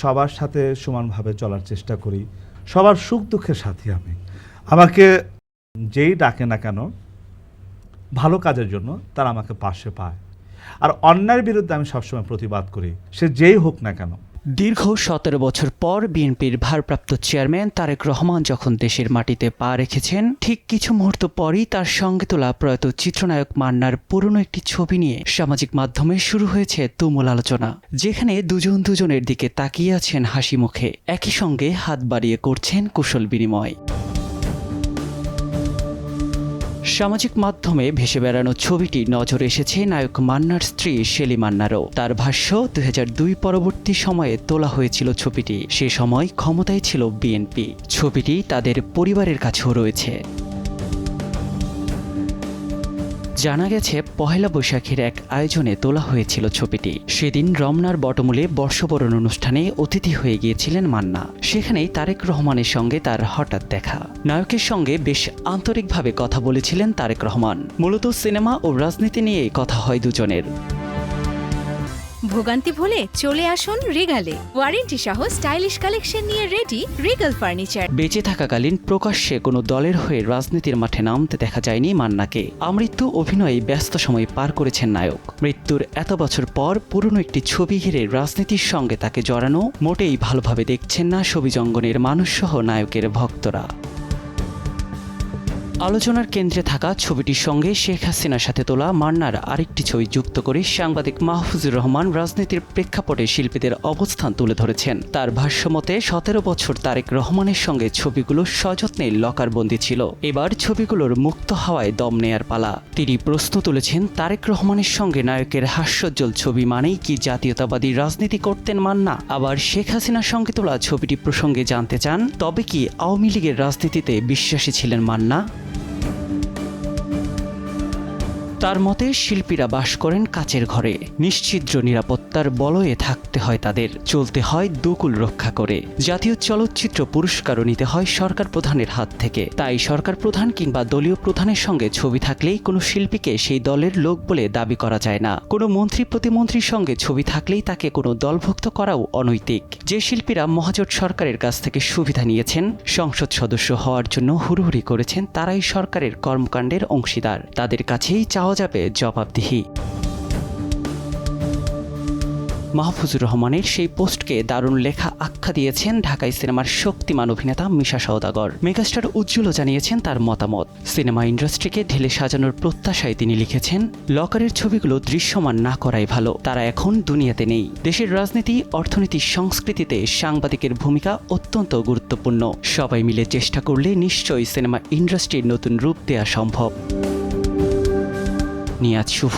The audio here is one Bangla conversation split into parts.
সবার সাথে সমানভাবে চলার চেষ্টা করি, সবার সুখ দুঃখের সাথী আমি। আমাকে যেই ডাকে না কেন ভালো কাজের জন্য, তারা আমাকে পাশে পায়। আর অন্যায়ের বিরুদ্ধে আমি সবসময় প্রতিবাদ করি, সে যেই হোক না কেন। দীর্ঘ 17 বছর পর বিএনপির ভারপ্রাপ্ত চেয়ারম্যান তারেক রহমান যখন দেশের মাটিতে পা রেখেছেন, ঠিক কিছু মুহূর্ত পরই তার সঙ্গে তোলা প্রয়াত চিত্রনায়ক মান্নার পুরনো একটি ছবি নিয়ে সামাজিক মাধ্যমে শুরু হয়েছে তুমুল আলোচনা, যেখানে দুজনের দিকে তাকিয়ে আছেন হাসি মুখে, একই সঙ্গে হাত বাড়িয়ে করছেন কুশল বিনিময়। সামাজিক মাধ্যমে ভেসে বেড়ানো ছবিটি নজরে এসেছে নায়ক মান্নার স্ত্রী শেলি মান্নারও। তার ভাষ্য, 2002 পরবর্তী সময়ে তোলা হয়েছিল ছবিটি। সে সময় ক্ষমতায় ছিল বিএনপি। ছবিটি তাদের পরিবারের কাছেও রয়েছে। জানা গেছে, পহেলা বৈশাখের এক আয়োজনে তোলা হয়েছিল ছবিটি। সেদিন রমনার বটমূলে বর্ষবরণ অনুষ্ঠানে অতিথি হয়ে গিয়েছিলেন মান্না। সেখানেই তারেক রহমানের সঙ্গে তার হঠাৎ দেখা। নায়কের সঙ্গে বেশ আন্তরিকভাবে কথা বলেছিলেন তারেক রহমান। মূলত সিনেমা ও রাজনীতি নিয়েই কথা হয় দুজনের। ভোগান্তি ভুলে চলে আসুন রিগালে। ওয়ারেন্টি সহ স্টাইলিশ কালেকশন নিয়ে রেডি রিগাল ফার্নিচার। বেঁচে থাকাকালীন প্রকাশ্যে কোনো দলের হয়ে রাজনীতির মাঠে নামতে দেখা যায়নি মান্নাকে। আমৃত্যু অভিনয়ে ব্যস্ত সময় পার করেছেন নায়ক। মৃত্যুর এত বছর পর পুরনো একটি ছবি ঘিরে রাজনীতির সঙ্গে তাকে জড়ানো মোটেই ভালোভাবে দেখছেন না ছবিজঙ্গনের মানুষসহ নায়কের ভক্তরা। আলোচনার কেন্দ্রে থাকা ছবিটির সঙ্গে শেখ হাসিনার সাথে তোলা মান্নার আরেকটি ছবি যুক্ত করে সাংবাদিক মাহফুজুর রহমান রাজনীতির প্রেক্ষাপটে শিল্পীদের অবস্থান তুলে ধরেছেন। তার ভাষ্যমতে 17 বছর তারেক রহমানের সঙ্গে ছবিগুলো সযত্নে লকারবন্দি ছিল। এবার ছবিগুলোর মুক্ত হাওয়ায় দম নেয়ার পালা। তিনি প্রশ্ন তুলেছেন, তারেক রহমানের সঙ্গে নায়কের হাস্যোজ্জ্বল ছবি মানেই কি জাতীয়তাবাদী রাজনীতি করতেন মান্না? আবার শেখ হাসিনার সঙ্গে তোলা ছবিটি প্রসঙ্গে জানতে চান, তবে কি আওয়ামী লীগের রাজনীতিতে বিশ্বাসী ছিলেন মান্না? তার মতে, শিল্পীরা বাস করেন কাচের ঘরে। নিশ্ছিদ্র নিরাপত্তার বলয়ে থাকতে হয় তাদের। চলতে হয় দুকুল রক্ষা করে। জাতীয় চলচ্চিত্র পুরস্কারও নিতে হয় সরকার প্রধানের হাত থেকে। তাই সরকার প্রধান কিংবা দলীয় প্রধানের সঙ্গে ছবি থাকলেই কোনো শিল্পীকে সেই দলের লোক বলে দাবি করা যায় না। কোনো মন্ত্রী প্রতিমন্ত্রীর সঙ্গে ছবি থাকলেই তাকে কোনো দলভুক্ত করাও অনৈতিক। যে শিল্পীরা মহাজোট সরকারের কাছ থেকে সুবিধা নিয়েছেন, সংসদ সদস্য হওয়ার জন্য হুড়োহুড়ি করেছেন, তারাই সরকারের কর্মকাণ্ডের অংশীদার। তাদের কাছেই চাওয়া যাবে জবাবদিহি। মাহফুজুর রহমানের সেই পোস্টকে দারুণ লেখা আখ্যা দিয়েছেন ঢাকাই সিনেমার শক্তিমান অভিনেতা মিশা সওদাগর। মেগাস্টার উজ্জ্বলও জানিয়েছেন তার মতামত। সিনেমা ইন্ডাস্ট্রিকে ঢেলে সাজানোর প্রত্যাশায় তিনি লিখেছেন, লকারের ছবিগুলো দৃশ্যমান না করাই ভালো। তারা এখন দুনিয়াতে নেই। দেশের রাজনীতি, অর্থনীতি, সংস্কৃতিতে সাংবাদিকের ভূমিকা অত্যন্ত গুরুত্বপূর্ণ। সবাই মিলে চেষ্টা করলে নিশ্চয়ই সিনেমা ইন্ডাস্ট্রির নতুন রূপ দেওয়া সম্ভব। নিয়াজ শুভ,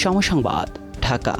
সময় সংবাদ, ঢাকা।